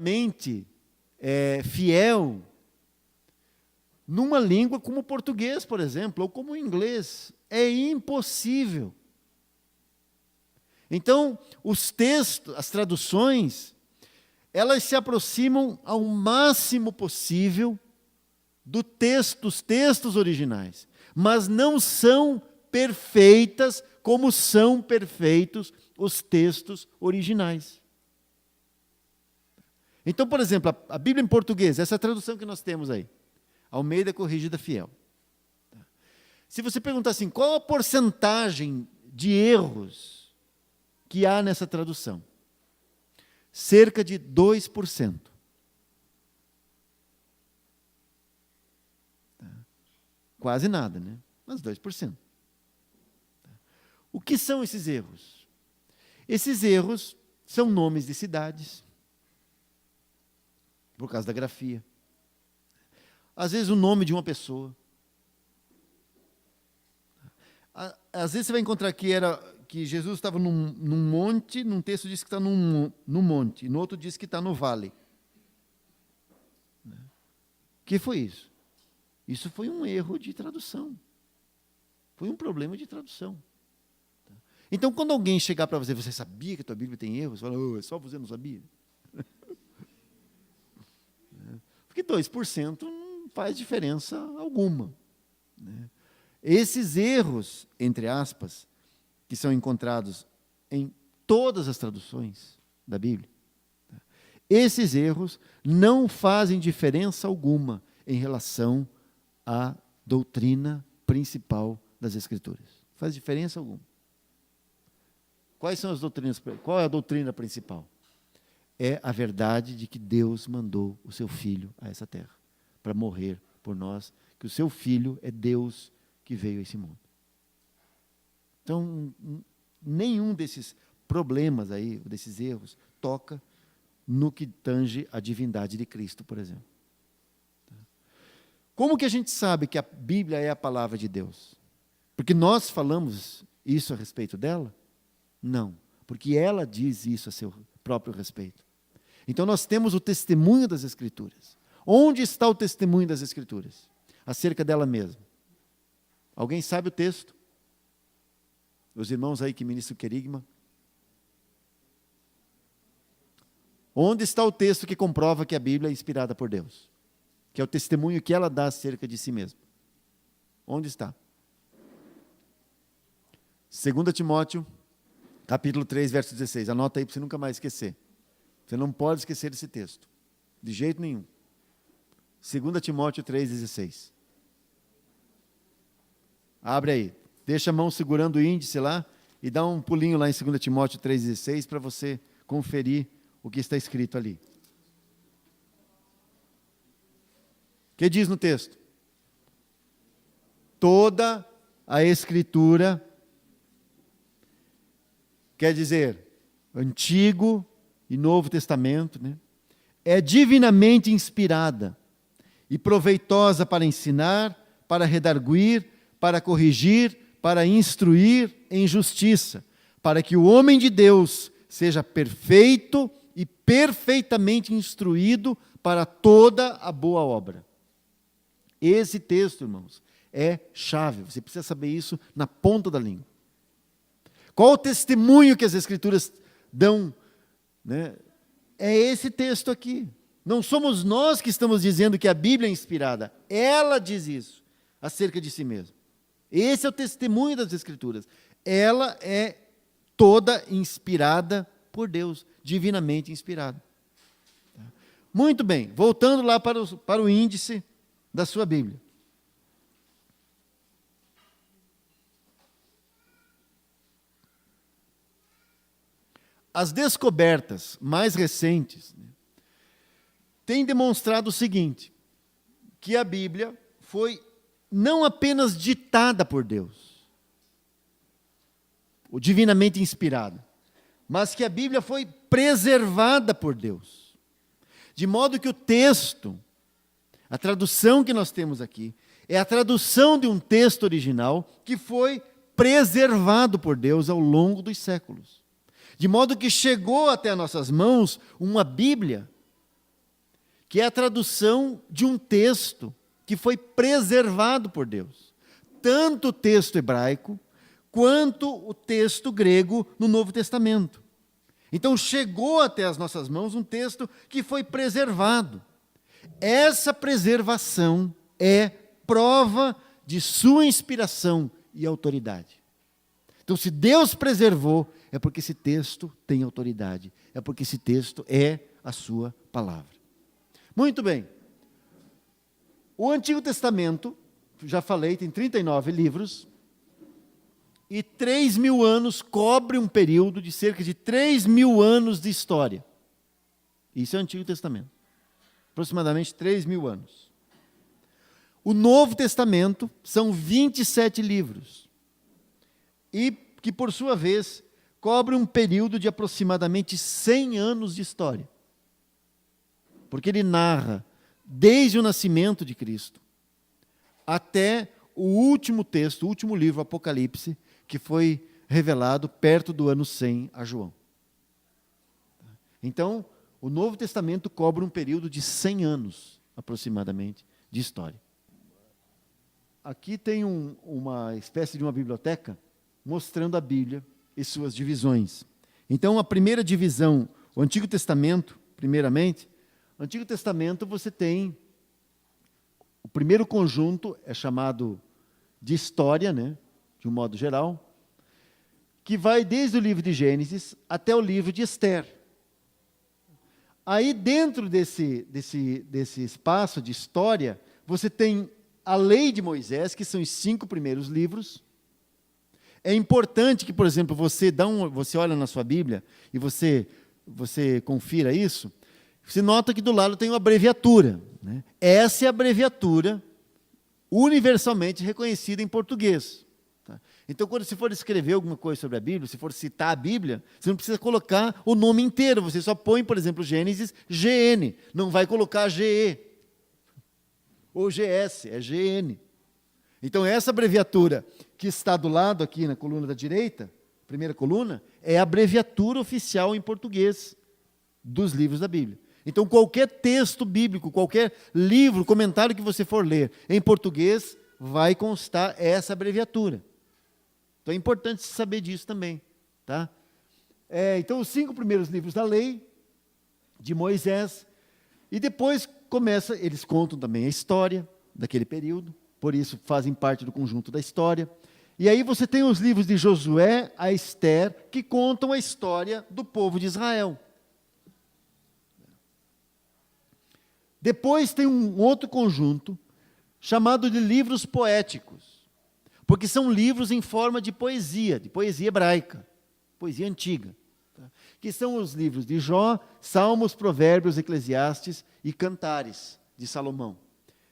mente fiel numa língua como o português, por exemplo, ou como o inglês. É impossível. Então, os textos, as traduções, elas se aproximam ao máximo possível dos textos originais, mas não são perfeitas como são perfeitos os textos originais. Então, por exemplo, a Bíblia em português, essa tradução que nós temos aí, Almeida Corrigida Fiel. Se você perguntar assim, qual a porcentagem de erros que há nessa tradução? Cerca de 2%. Quase nada, né? Mas 2%. O que são esses erros? Esses erros são nomes de cidades, por causa da grafia. Às vezes o nome de uma pessoa. Às vezes você vai encontrar que Jesus estava num monte, num texto diz que está num monte, e no outro diz que está no vale. O que foi isso? Isso foi um erro de tradução. Foi um problema de tradução. Então, quando alguém chegar para você, você sabia que a tua Bíblia tem erros? Você fala, é só você não sabia? Porque 2% não faz diferença alguma. Esses erros, entre aspas, que são encontrados em todas as traduções da Bíblia, esses erros não fazem diferença alguma em relação à doutrina principal das Escrituras. Não faz diferença alguma. Quais são as doutrinas? Qual é a doutrina principal? É a verdade de que Deus mandou o seu Filho a essa terra para morrer por nós, que o seu Filho é Deus que veio a esse mundo. Então, nenhum desses problemas aí, desses erros, toca no que tange a divindade de Cristo, por exemplo. Como que a gente sabe que a Bíblia é a palavra de Deus? Porque nós falamos isso a respeito dela? Não, porque ela diz isso a seu próprio respeito. Então nós temos o testemunho das Escrituras. Onde está o testemunho das Escrituras? Acerca dela mesma. Alguém sabe o texto? Os irmãos aí que ministram o querigma. Onde está o texto que comprova que a Bíblia é inspirada por Deus? Que é o testemunho que ela dá acerca de si mesma. Onde está? 2 Timóteo, capítulo 3, verso 16. Anota aí para você nunca mais esquecer. Você não pode esquecer desse texto. De jeito nenhum. 2 Timóteo 3,16. Abre aí. Deixa a mão segurando o índice lá e dá um pulinho lá em 2 Timóteo 3,16 para você conferir o que está escrito ali. O que diz no texto? Toda a Escritura, quer dizer, Antigo e Novo Testamento, né, é divinamente inspirada e proveitosa para ensinar, para redarguir, para corrigir, para instruir em justiça, para que o homem de Deus seja perfeito e perfeitamente instruído para toda a boa obra. Esse texto, irmãos, é chave. Você precisa saber isso na ponta da língua. Qual o testemunho que as Escrituras dão? Né? É esse texto aqui. Não somos nós que estamos dizendo que a Bíblia é inspirada. Ela diz isso acerca de si mesma. Esse é o testemunho das Escrituras. Ela é toda inspirada por Deus, divinamente inspirada. Muito bem, voltando lá para o índice da sua Bíblia. As descobertas mais recentes têm demonstrado o seguinte, que a Bíblia foi não apenas ditada por Deus, ou divinamente inspirada, mas que a Bíblia foi preservada por Deus. De modo que o texto, a tradução que nós temos aqui, é a tradução de um texto original que foi preservado por Deus ao longo dos séculos. De modo que chegou até nossas mãos uma Bíblia que é a tradução de um texto que foi preservado por Deus. Tanto o texto hebraico, quanto o texto grego no Novo Testamento. Então chegou até as nossas mãos um texto que foi preservado. Essa preservação é prova de sua inspiração e autoridade. Então, se Deus preservou, é porque esse texto tem autoridade, é porque esse texto é a sua palavra. Muito bem. O Antigo Testamento, já falei, tem 39 livros, e 3.000 anos cobre um período de cerca de 3.000 anos de história. Isso é o Antigo Testamento. Aproximadamente 3.000 anos. O Novo Testamento são 27 livros. E que, por sua vez, cobre um período de aproximadamente 100 anos de história. Porque ele narra desde o nascimento de Cristo até o último texto, o último livro, Apocalipse, que foi revelado perto do ano 100 a João. Então, o Novo Testamento cobre um período de 100 anos, aproximadamente, de história. Aqui tem uma espécie de uma biblioteca mostrando a Bíblia e suas divisões. Então, a primeira divisão, o Antigo Testamento, primeiramente, no Antigo Testamento você tem, o primeiro conjunto é chamado de história, né, de um modo geral, que vai desde o livro de Gênesis até o livro de Ester. Aí, dentro desse espaço de história, você tem a Lei de Moisés, que são os 5 primeiros livros. É importante que, por exemplo, você olha na sua Bíblia e você confira isso, você nota que do lado tem uma abreviatura, né? Essa é a abreviatura universalmente reconhecida em português. Tá? Então, quando você for escrever alguma coisa sobre a Bíblia, se for citar a Bíblia, você não precisa colocar o nome inteiro, você só põe, por exemplo, Gênesis, GN, não vai colocar GE, ou GS, é GN. Então, essa abreviatura que está do lado aqui na coluna da direita, primeira coluna, é a abreviatura oficial em português dos livros da Bíblia. Então, qualquer texto bíblico, qualquer livro, comentário que você for ler em português, vai constar essa abreviatura. Então, é importante saber disso também. Tá? Então, os 5 primeiros livros da lei, de Moisés, e depois eles contam também a história daquele período, por isso fazem parte do conjunto da história. E aí você tem os livros de Josué a Ester, que contam a história do povo de Israel. Depois tem um outro conjunto, chamado de livros poéticos, porque são livros em forma de poesia hebraica, poesia antiga, tá? Que são os livros de Jó, Salmos, Provérbios, Eclesiastes e Cantares, de Salomão.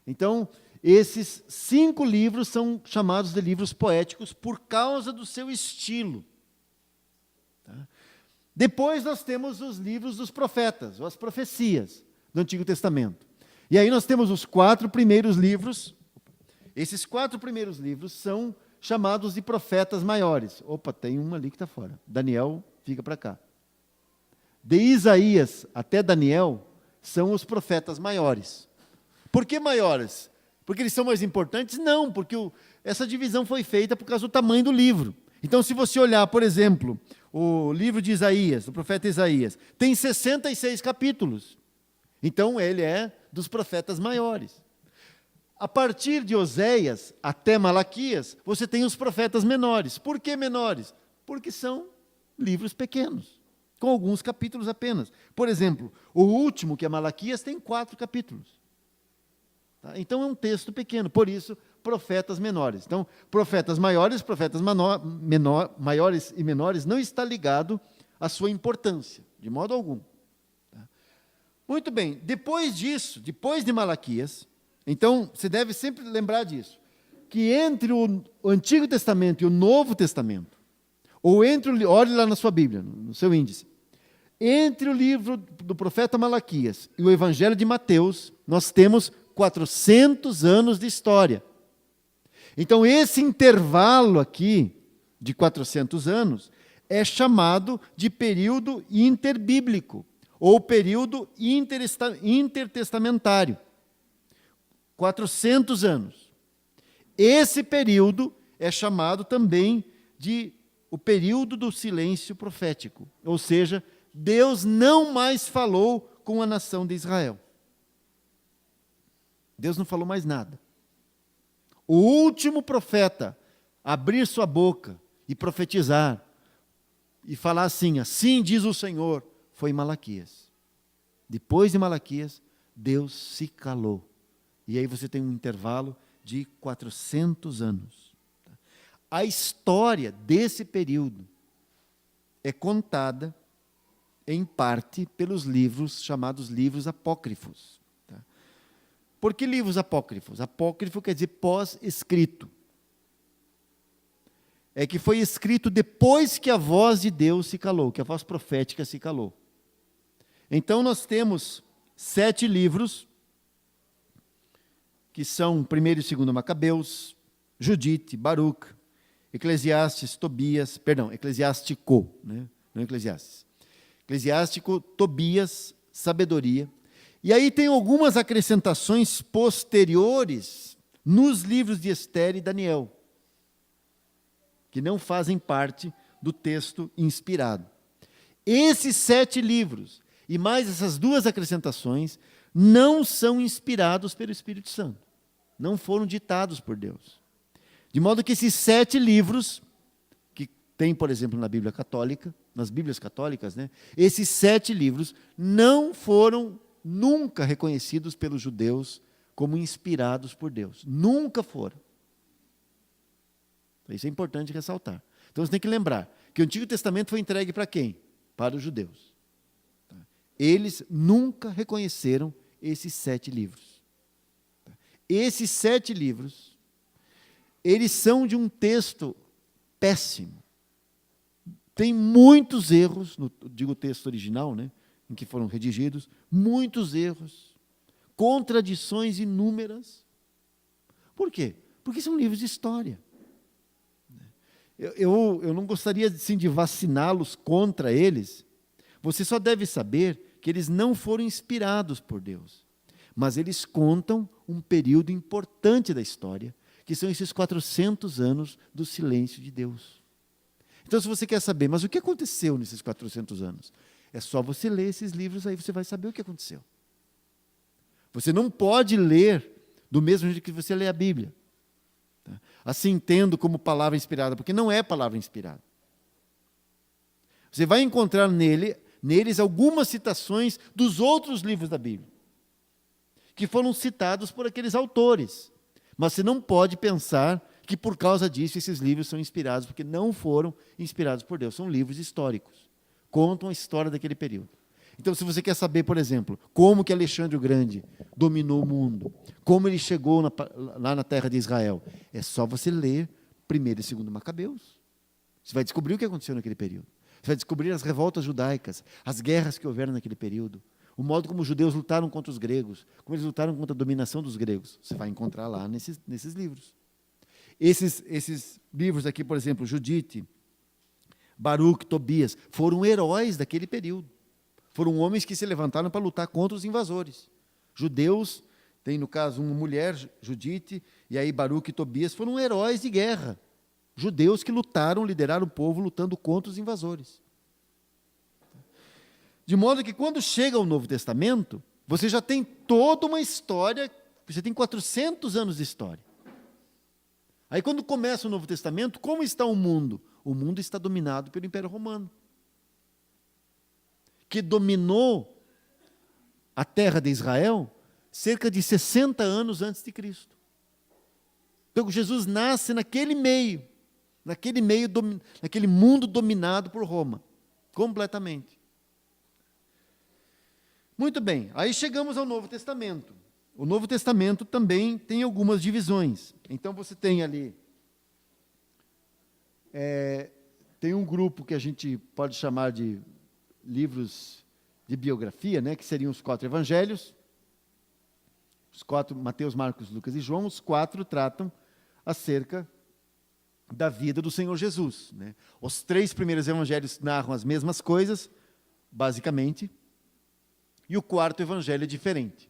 Então, esses 5 livros são chamados de livros poéticos por causa do seu estilo. Tá? Depois nós temos os livros dos profetas, ou as profecias do Antigo Testamento. E aí nós temos os 4 primeiros livros. Esses 4 primeiros livros são chamados de profetas maiores. Opa, tem um ali que está fora. Daniel, fica para cá. De Isaías até Daniel são os profetas maiores. Por que maiores? Porque eles são mais importantes? Não, porque essa divisão foi feita por causa do tamanho do livro. Então, se você olhar, por exemplo, o livro de Isaías, do profeta Isaías, tem 66 capítulos. Então, ele é dos profetas maiores. A partir de Oséias até Malaquias, você tem os profetas menores. Por que menores? Porque são livros pequenos, com alguns capítulos apenas. Por exemplo, o último, que é Malaquias, tem 4 capítulos. Tá? Então, é um texto pequeno, por isso, profetas menores. Então, profetas maiores, maiores e menores, não está ligado à sua importância, de modo algum. Tá? Muito bem, depois disso, depois de Malaquias, então, você deve sempre lembrar disso, que entre o Antigo Testamento e o Novo Testamento, ou olhe lá na sua Bíblia, no seu índice, entre o livro do profeta Malaquias e o Evangelho de Mateus, nós temos 400 anos de história. Então, esse intervalo aqui, de 400 anos, é chamado de período interbíblico, ou período intertestamentário, 400 anos. Esse período é chamado também de o período do silêncio profético, ou seja, Deus não mais falou com a nação de Israel. Deus não falou mais nada. O último profeta a abrir sua boca e profetizar e falar assim, assim diz o Senhor, foi Malaquias. Depois de Malaquias, Deus se calou. E aí você tem um intervalo de 400 anos. A história desse período é contada, em parte, pelos livros chamados livros apócrifos. Por que livros apócrifos? Apócrifo quer dizer pós-escrito. É que foi escrito depois que a voz de Deus se calou, que a voz profética se calou. Então nós temos 7 livros, que são 1º e 2º Macabeus, Judite, Baruque, Eclesiástico, né? Não Eclesiastes. Eclesiástico, Tobias, Sabedoria. E aí tem algumas acrescentações posteriores nos livros de Esther e Daniel, que não fazem parte do texto inspirado. Esses 7 livros, e mais essas 2 acrescentações, não são inspirados pelo Espírito Santo. Não foram ditados por Deus. De modo que esses 7 livros, que tem, por exemplo, na Bíblia Católica, nas Bíblias Católicas, né, esses 7 livros não foram nunca reconhecidos pelos judeus como inspirados por Deus. Nunca foram. Isso é importante ressaltar. Então você tem que lembrar que o Antigo Testamento foi entregue para quem? Para os judeus. Eles nunca reconheceram esses 7 livros. Esses 7 livros, eles são de um texto péssimo. Tem muitos erros, digo o texto original, né, em que foram redigidos, muitos erros, contradições inúmeras. Por quê? Porque são livros de história. Eu não gostaria assim, de vaciná-los contra eles. Você só deve saber que eles não foram inspirados por Deus, mas eles contam um período importante da história, que são esses 400 anos do silêncio de Deus. Então, se você quer saber, mas o que aconteceu nesses 400 anos? É só você ler esses livros, aí você vai saber o que aconteceu. Você não pode ler do mesmo jeito que você lê a Bíblia. Assim entendo como palavra inspirada, porque não é palavra inspirada. Você vai encontrar neles algumas citações dos outros livros da Bíblia, que foram citados por aqueles autores. Mas você não pode pensar que por causa disso esses livros são inspirados, porque não foram inspirados por Deus. São livros históricos. Contam a história daquele período. Então, se você quer saber, por exemplo, como que Alexandre o Grande dominou o mundo, como ele chegou lá na terra de Israel, é só você ler 1º e 2º Macabeus. Você vai descobrir o que aconteceu naquele período. Você vai descobrir as revoltas judaicas, as guerras que houveram naquele período, o modo como os judeus lutaram contra os gregos, como eles lutaram contra a dominação dos gregos. Você vai encontrar lá nesses livros. Esses livros aqui, por exemplo, Judite, Baruque, Tobias, foram heróis daquele período. Foram homens que se levantaram para lutar contra os invasores. Judeus, tem no caso uma mulher, Judite, e aí Baruque e Tobias foram heróis de guerra. Judeus que lutaram, lideraram o povo lutando contra os invasores. De modo que quando chega o Novo Testamento, você já tem toda uma história, você tem 400 anos de história. Aí quando começa o Novo Testamento, como está o mundo? O mundo está dominado pelo Império Romano, que dominou a terra de Israel cerca de 60 anos antes de Cristo. Então Jesus nasce naquele mundo dominado por Roma, completamente. Muito bem, aí chegamos ao Novo Testamento. O Novo Testamento também tem algumas divisões. Então você tem ali, tem um grupo que a gente pode chamar de livros de biografia, né, que seriam os 4 evangelhos, os 4, Mateus, Marcos, Lucas e João. Os 4 tratam acerca da vida do Senhor Jesus, né? Os 3 primeiros evangelhos narram as mesmas coisas, basicamente, E o quarto evangelho é diferente.